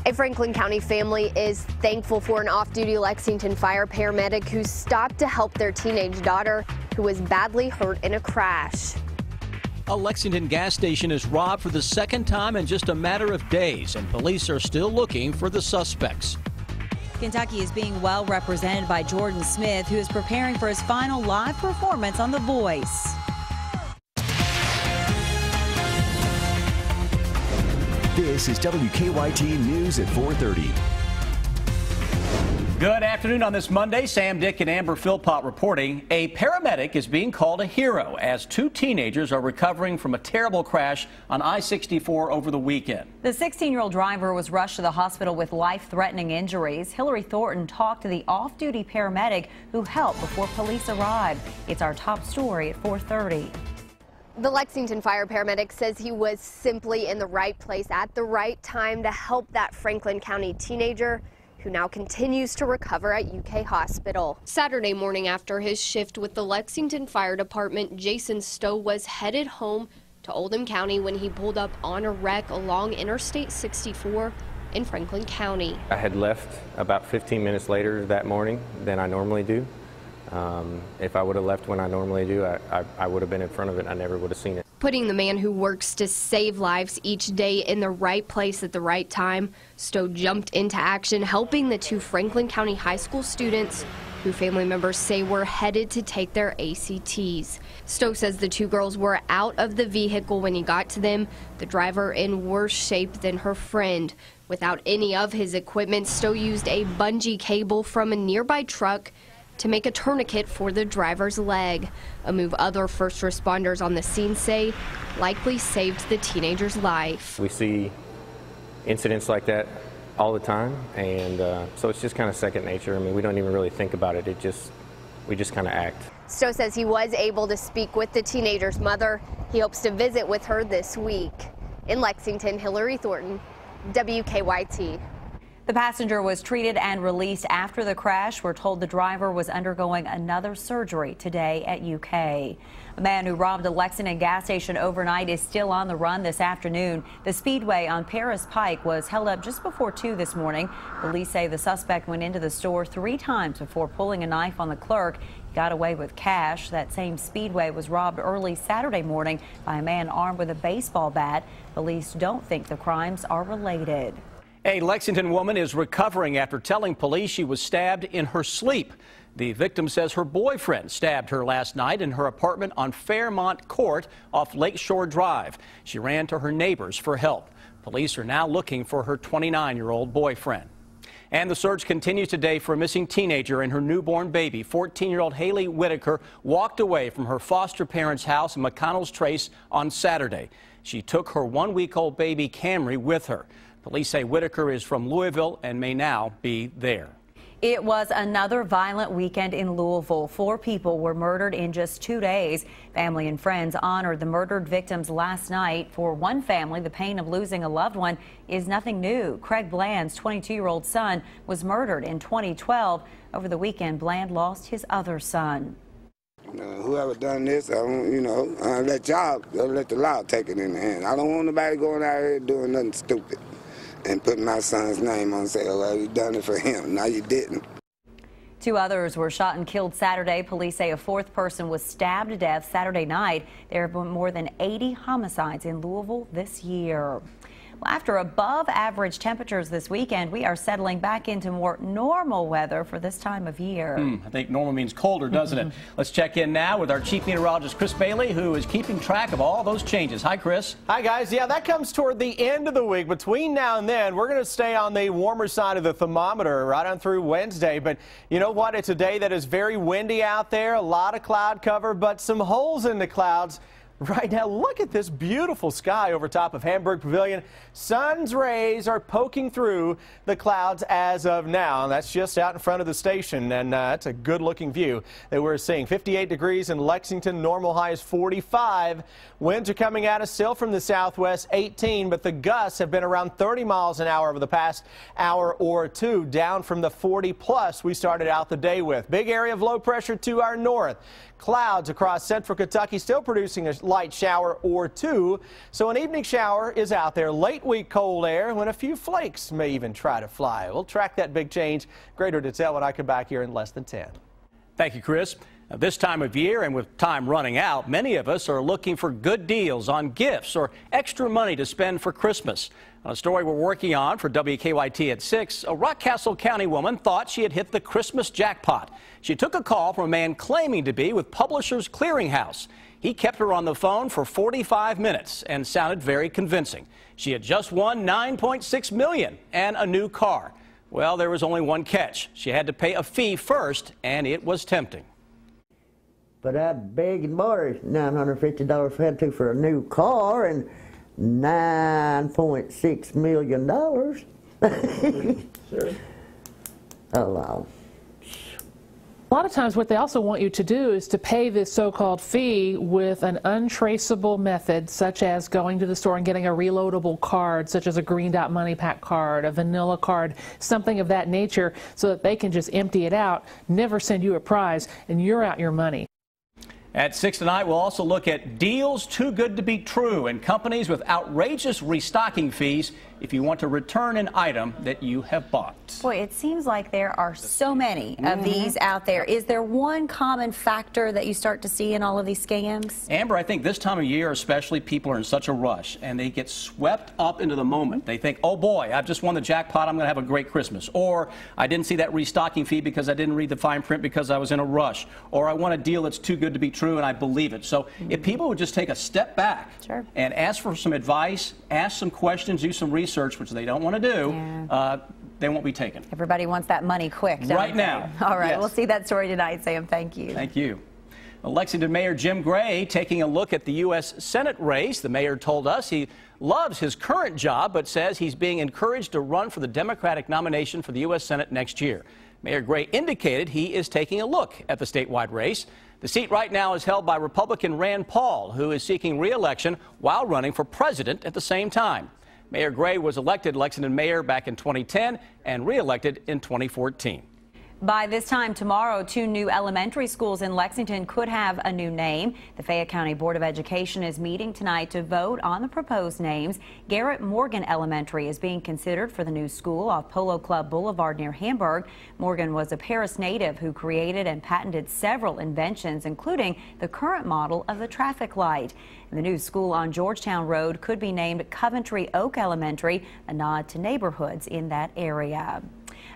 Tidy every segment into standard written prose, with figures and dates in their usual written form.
A Franklin County family is thankful for an off-duty Lexington fire paramedic who stopped to help their teenage daughter who was badly hurt in a crash. A Lexington gas station is robbed for the second time in just a matter of days, and police are still looking for the suspects. Kentucky is being well represented by Jordan Smith, who is preparing for his final live performance on The Voice. This is WKYT News at 4:30. Good afternoon on this Monday. Sam, Dick, and Amber Philpott reporting. A paramedic is being called a hero as two teenagers are recovering from a terrible crash on I-64 over the weekend. The 16-year-old driver was rushed to the hospital with life-threatening injuries. Hillary Thornton talked to the off-duty paramedic who helped before police arrived. It's our top story at 4:30. The Lexington fire paramedic says he was simply in the right place at the right time to help that Franklin County teenager who now continues to recover at UK Hospital. Saturday morning after his shift with the Lexington Fire Department, Jason Stowe was headed home to Oldham County when he pulled up on a wreck along Interstate 64 in Franklin County. I had left about 15 minutes later that morning than I normally do. If I would have left when I normally do, I would have been in front of it. I never would have seen it. Putting the man who works to save lives each day in the right place at the right time, Stowe jumped into action, helping the two Franklin County high school students who family members say were headed to take their ACTs. Stowe says the two girls were out of the vehicle when he got to them, the driver in worse shape than her friend. Without any of his equipment, Stowe used a bungee cable from a nearby truck to make a tourniquet for the driver's leg, a move other first responders on the scene say likely saved the teenager's life. We see incidents like that all the time, and so it's just kind of second nature. I mean, we don't even really think about it. We just kind of act. Stowe says he was able to speak with the teenager's mother. He hopes to visit with her this week. In Lexington, Hillary Thornton, WKYT. The passenger was treated and released after the crash. We're told the driver was undergoing another surgery today at UK. A man who robbed a Lexington gas station overnight is still on the run this afternoon. The Speedway on Paris Pike was held up just before 2 this morning. Police say the suspect went into the store 3 times before pulling a knife on the clerk. He got away with cash. That same Speedway was robbed early Saturday morning by a man armed with a baseball bat. Police don't think the crimes are related. A Lexington woman is recovering after telling police she was stabbed in her sleep. The victim says her boyfriend stabbed her last night in her apartment on Fairmont Court off Lakeshore Drive. She ran to her neighbors for help. Police are now looking for her 29-year-old boyfriend. And the search continues today for a missing teenager and her newborn baby. 14-year-old Haley Whitaker walked away from her foster parents' house in McConnell's Trace on Saturday. She took her 1-week-old baby Camry with her. Police say Whitaker is from Louisville and may now be there. It was another violent weekend in Louisville. 4 people were murdered in just 2 days. Family and friends honored the murdered victims last night. For one family, the pain of losing a loved one is nothing new. Craig Bland's 22-year-old son was murdered in 2012. Over the weekend, Bland lost his other son. Whoever done this, I let the law take it in the hand. I don't want nobody going out here doing nothing stupid and putting my son's name on and say, oh, well, you done it for him. No, you didn't. 2 others were shot and killed Saturday. Police say a 4th person was stabbed to death Saturday night. There have been more than 80 homicides in Louisville this year. Well, after above average temperatures this weekend, we are settling back into more normal weather for this time of year. I think normal means colder, doesn't it? Let's check in now with our chief meteorologist, Chris Bailey, who is keeping track of all those changes. Hi, Chris. Hi, guys. Yeah, that comes toward the end of the week. Between now and then, we're going to stay on the warmer side of the thermometer right on through Wednesday. But you know what? It's a day that is very windy out there, a lot of cloud cover, but some holes in the clouds. Right now, look at this beautiful sky over top of Hamburg Pavilion. Sun's rays are poking through the clouds as of now. That's just out in front of the station, and it's a good-looking view that we're seeing. 58 degrees in Lexington, normal high is 45. Winds are coming at us still from the southwest, 18, but the gusts have been around 30 miles an hour over the past hour or 2, down from the 40-plus we started out the day with. Big area of low pressure to our north. Clouds across central Kentucky still producing a light shower or two. So an evening shower is out there. Late week cold air when a few flakes may even try to fly. We'll track that big change. Greater detail when I come back here in less than 10. Thank you, Chris. Now, this time of year and with time running out, many of us are looking for good deals on gifts or extra money to spend for Christmas. On a story we're working on for WKYT at 6, a Rockcastle County woman thought she had hit the Christmas jackpot. She took a call from a man claiming to be with Publishers Clearinghouse. He kept her on the phone for 45 minutes and sounded very convincing. She had just won $9.6 million and a new car. Well, there was only one catch. She had to pay a fee first, and it was tempting. But I begged and borrowed $950 if I had to for a new car and $9.6 million. Sure. Oh, wow. A lot of times what they also want you to do is to pay this so-called fee with an untraceable method, such as going to the store and getting a reloadable card, such as a Green Dot Money Pack card, a vanilla card, something of that nature, so that they can just empty it out, never send you a prize, and you're out your money. At 6 tonight, we'll also look at deals too good to be true and companies with outrageous restocking fees if you want to return an item that you have bought. Boy, it seems like there are so many of these out there. Is there one common factor that you start to see in all of these scams? Amber, I think this time of year especially, people are in such a rush and they get swept up into the moment. They think, oh boy, I've just won the jackpot, I'm going to have a great Christmas. Or I didn't see that restocking fee because I didn't read the fine print because I was in a rush. Or I want a deal that's too good to be true and I believe it. So if people would just take a step back and ask for some advice, ask some questions, do some research, which they don't want to do, they won't be taken. Everybody wants that money quick, don't right they? now. All right, yes. We'll see that story tonight, Sam. Thank you. Thank you. Lexington Mayor Jim Gray taking a look at the U.S. Senate race. The mayor told us he loves his current job, but says he's being encouraged to run for the Democratic nomination for the U.S. Senate next year. Mayor Gray indicated he is taking a look at the statewide race. The seat right now is held by Republican Rand Paul, who is seeking re-election while running for president at the same time. Mayor Gray was elected Lexington mayor back in 2010 and re-elected in 2014. By this time tomorrow, 2 new elementary schools in Lexington could have a new name. The Fayette County Board of Education is meeting tonight to vote on the proposed names. Garrett Morgan Elementary is being considered for the new school off Polo Club Boulevard near Hamburg. Morgan was a Paris native who created and patented several inventions, including the current model of the traffic light. And the new school on Georgetown Road could be named Coventry Oak Elementary, a nod to neighborhoods in that area.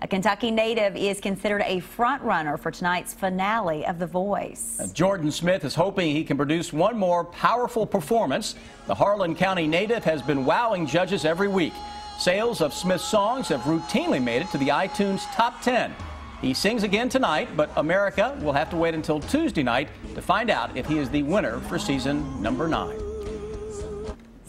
A Kentucky native is considered a front runner for tonight's finale of The Voice. Jordan Smith is hoping he can produce one more powerful performance. The Harlan County native has been wowing judges every week. Sales of Smith's songs have routinely made it to the iTunes Top 10. He sings again tonight, but America will have to wait until Tuesday night to find out if he is the winner for season number 9.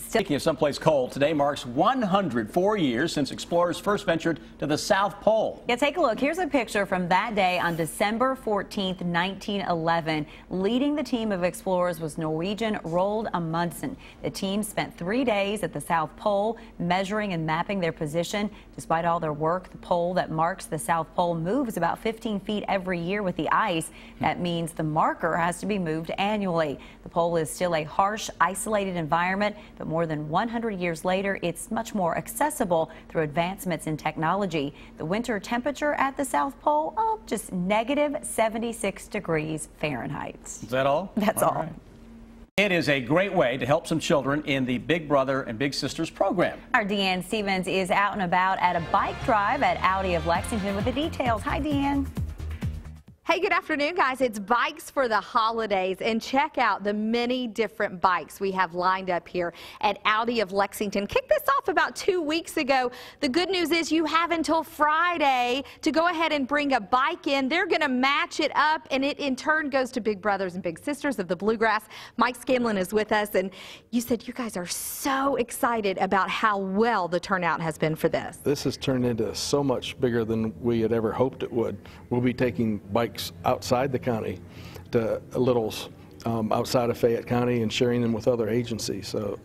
Speaking of someplace cold, today marks 104 years since explorers first ventured to the South Pole. Yeah, take a look. Here's a picture from that day on December 14th, 1911. Leading the team of explorers was Norwegian Roald Amundsen. The team spent 3 days at the South Pole, measuring and mapping their position. Despite all their work, the pole that marks the South Pole moves about 15 feet every year with the ice. That means the marker has to be moved annually. The pole is still a harsh, isolated environment, but more than 100 years later, it's much more accessible through advancements in technology. The winter temperature at the South Pole, oh, just negative 76 degrees Fahrenheit. Is that all? That's all. Right. It is a great way to help some children in the Big Brother and Big Sisters program. Our Deanne Stevens is out and about at a bike drive at Audi of Lexington with the details. Hi, Deanne. Hey, good afternoon, guys. It's Bikes for the Holidays, and check out the many different bikes we have lined up here at Audi of Lexington. Kicked this off about 2 weeks ago. The good news is you have until Friday to go ahead and bring a bike in. They're going to match it up, and it in turn goes to Big Brothers and Big Sisters of the Bluegrass. Mike Scanlon is with us, and you said you guys are so excited about how well the turnout has been for this. This has turned into so much bigger than we had ever hoped it would. We'll be taking bikes outside the county to littles outside of Fayette County and sharing them with other agencies. So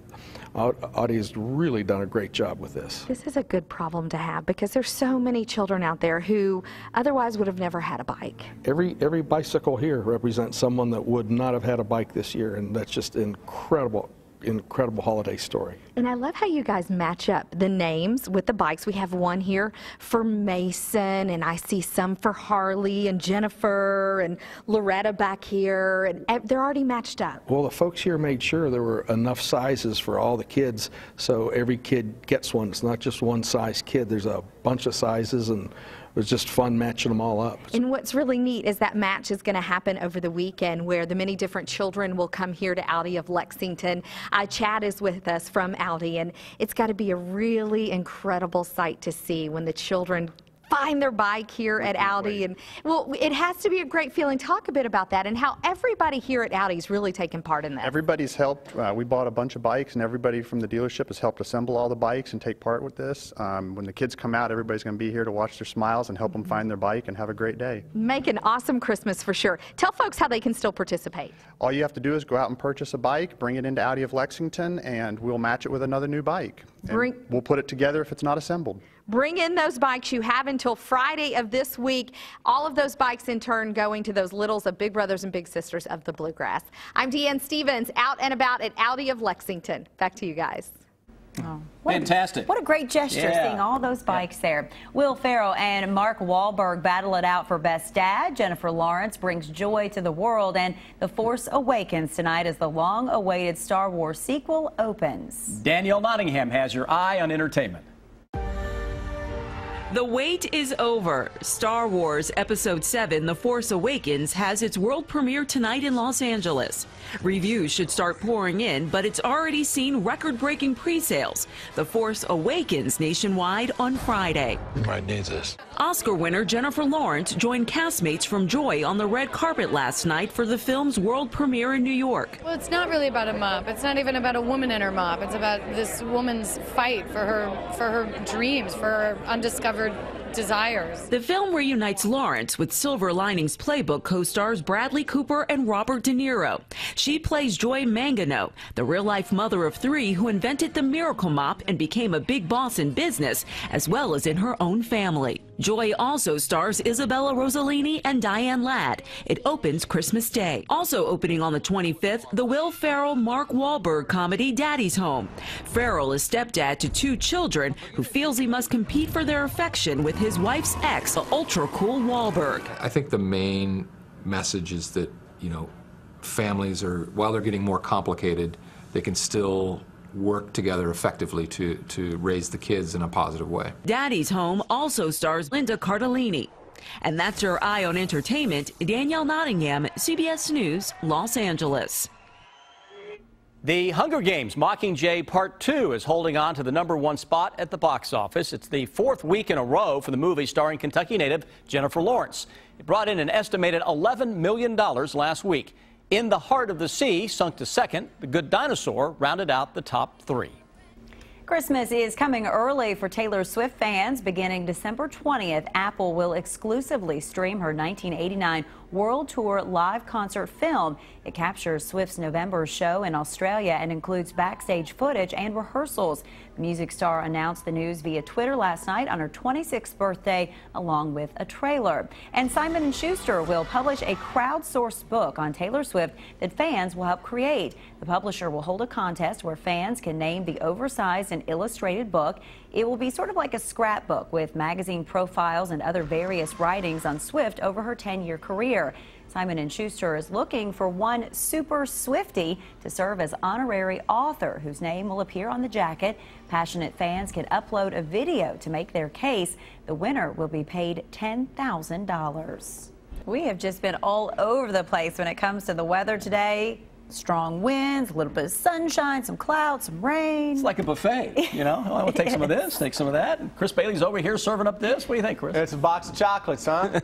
Audie has really done a great job with this. This is a good problem to have because there's so many children out there who otherwise would have never had a bike. Every bicycle here represents someone that would not have had a bike this year, and that's just incredible holiday story. And I love how you guys match up the names with the bikes. We have one here for Mason, and I see some for Harley and Jennifer and Loretta back here, and they're already matched up. Well, the folks here made sure there were enough sizes for all the kids, so every kid gets one. It's not just one size kid. There's a bunch of sizes, and it was just fun matching them all up. And what's really neat is that match is going to happen over the weekend where the many different children will come here to Audi of Lexington. Chad is with us from Audi, and it's got to be a really incredible sight to see when the children find their bike here at Audi. And well, it has to be a great feeling. Talk a bit about that and how everybody here at Audi is really taking part in that. Everybody's helped. We bought a bunch of bikes, and everybody from the dealership has helped assemble all the bikes and take part with this. When the kids come out, everybody's going to be here to watch their smiles and help them find their bike and have a great day. Make an awesome Christmas for sure. Tell folks how they can still participate. All you have to do is go out and purchase a bike, bring it into Audi of Lexington, and we'll match it with another new bike. We'll put it together if it's not assembled. Bring in those bikes. You have until Friday of this week. All of those bikes in turn going to those littles of big brothers and big sisters of the bluegrass. I'm Deanne Stevens, out and about at Audi of Lexington. Back to you guys. Oh, fantastic. What a great gesture, seeing all those bikes there. Will Ferrell and Mark Wahlberg battle it out for Best Dad. Jennifer Lawrence brings joy to the world, and The Force Awakens tonight as the long-awaited Star Wars sequel opens. Danielle Nottingham has your eye on entertainment. The wait is over. Star Wars Episode 7, The Force Awakens, has its world premiere tonight in Los Angeles. Reviews should start pouring in, but it's already seen record-breaking pre-sales. The Force Awakens nationwide on Friday. Everybody needs this. Oscar winner Jennifer Lawrence joined castmates from Joy on the red carpet last night for the film's world premiere in New York. Well, it's not really about a mop. It's not even about a woman and her mop. It's about this woman's fight for her dreams, for her undiscovered desires. The film reunites Lawrence with Silver Linings Playbook co-stars Bradley Cooper and Robert De Niro. She plays Joy Mangano, the real-life mother of 3 who invented the miracle mop and became a big boss in business, as well as in her own family. Joy also stars Isabella Rossellini and Diane Ladd. It opens Christmas Day. Also opening on the 25th, the Will Ferrell, Mark Wahlberg comedy Daddy's Home. Ferrell is stepdad to 2 children who feels he must compete for their affection with his wife's ex, the ultra-cool Wahlberg. I think the main message is that, families are, while they're getting more complicated, they can still work together effectively to raise the kids in a positive way. Daddy's Home also stars Linda Cardellini. And that's your eye on entertainment. Danielle Nottingham, CBS News, Los Angeles. The Hunger Games Mockingjay Part 2 is holding on to the #1 spot at the box office. It's the 4th week in a row for the movie starring Kentucky native Jennifer Lawrence. It brought in an estimated $11 million last week. In the Heart of the Sea sunk to 2nd. The Good Dinosaur rounded out the top 3. Christmas is coming early for Taylor Swift fans. Beginning December 20th, Apple will exclusively stream her 1989 World Tour live concert film. It captures Swift's November show in Australia and includes backstage footage and rehearsals. The music star announced the news via Twitter last night on her 26th birthday, along with a trailer. And Simon & Schuster will publish a crowdsourced book on Taylor Swift that fans will help create. The publisher will hold a contest where fans can name the oversized and illustrated book. It will be sort of like a scrapbook with magazine profiles and other various writings on Swift over her 10-year career. Simon & Schuster is looking for one super Swiftie to serve as honorary author, whose name will appear on the jacket. Passionate fans can upload a video to make their case. The winner will be paid $10,000. We have just been all over the place when it comes to the weather today. Strong winds, a little bit of sunshine, some clouds, some rain. It's like a buffet, I will take some of this, take some of that. And Chris Bailey's over here serving up this. What do you think, Chris? It's a box of chocolates, huh?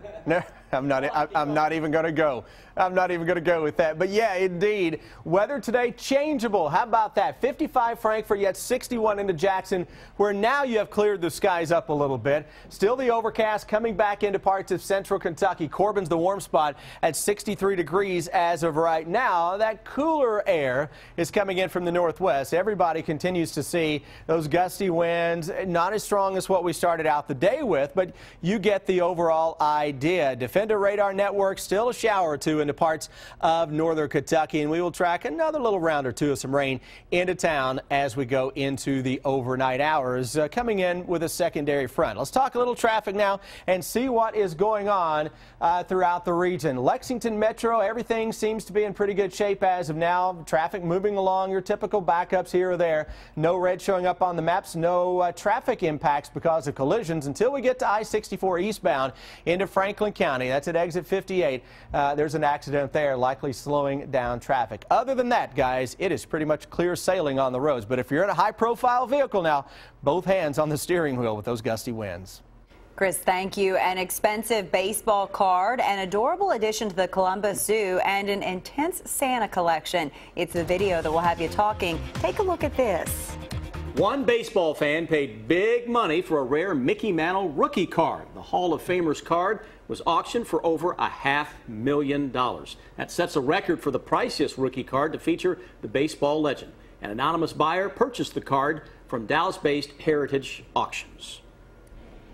I'm not even going to go. I'm not even going to go with that. But yeah, indeed, weather today changeable. How about that? 55 Frankfort, yet 61 into Jackson, where now you have cleared the skies up a little bit. Still the overcast coming back into parts of central Kentucky. Corbin's the warm spot at 63 degrees as of right now. That cooler air is coming in from the northwest. Everybody continues to see those gusty winds, not as strong as what we started out the day with, but you get the overall idea. Defender radar network, still a shower or two into parts of northern Kentucky, and we will track another little round or two of some rain into town as we go into the overnight hours, coming in with a secondary front. Let's talk a little traffic now and see what is going on throughout the region. Lexington Metro, everything seems to be in pretty good shape as of now. Traffic moving along, your typical backups here or there. No red showing up on the maps, no traffic impacts because of collisions until we get to I-64 eastbound into Franklin County. That's at exit 58. There's an accident there, likely slowing down traffic. Other than that, guys, it is pretty much clear sailing on the roads. But if you're in a high-profile vehicle now, both hands on the steering wheel with those gusty winds. Chris, thank you. An expensive baseball card, an adorable addition to the Columbus Zoo, and an intense Santa collection. It's the video that will have you talking. Take a look at this. One baseball fan paid big money for a rare Mickey Mantle rookie card. The Hall of Famer's card was auctioned for over $500,000. That sets a record for the priciest rookie card to feature the baseball legend. An anonymous buyer purchased the card from Dallas-based Heritage Auctions.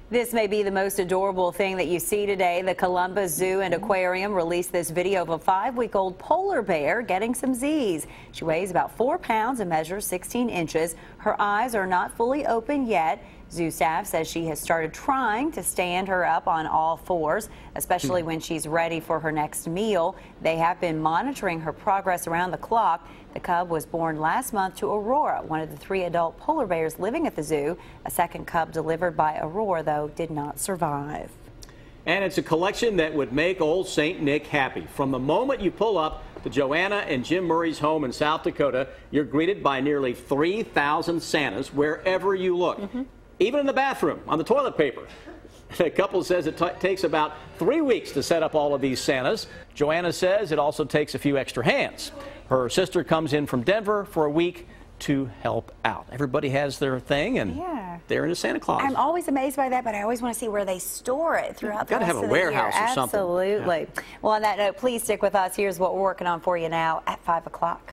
This may be the most adorable thing that you see today. The Columbus Zoo and Aquarium released this video of a 5-week-old polar bear getting some Z's. She weighs about 4 pounds and measures 16 inches. Her eyes are not fully open yet. Zoo staff says she has started trying to stand her up on all fours, especially when she's ready for her next meal. They have been monitoring her progress around the clock. The cub was born last month to Aurora, one of the 3 adult polar bears living at the zoo. A second cub delivered by Aurora, though, did not survive. And it's a collection that would make old St. Nick happy. From the moment you pull up to Joanna and Jim Murray's home in South Dakota, you're greeted by nearly 3,000 Santas wherever you look. Even in the bathroom, on the toilet paper. The couple says it takes about 3 weeks to set up all of these Santas. Joanna says it also takes a few extra hands. Her sister comes in from Denver for a week to help out. Everybody has their thing, and they're in a Santa Claus. I'm always amazed by that, but I always want to see where they store it throughout the rest of the year. Got to have a warehouse or something. Absolutely. Well, on that note, please stick with us. Here's what we're working on for you now at 5 o'clock.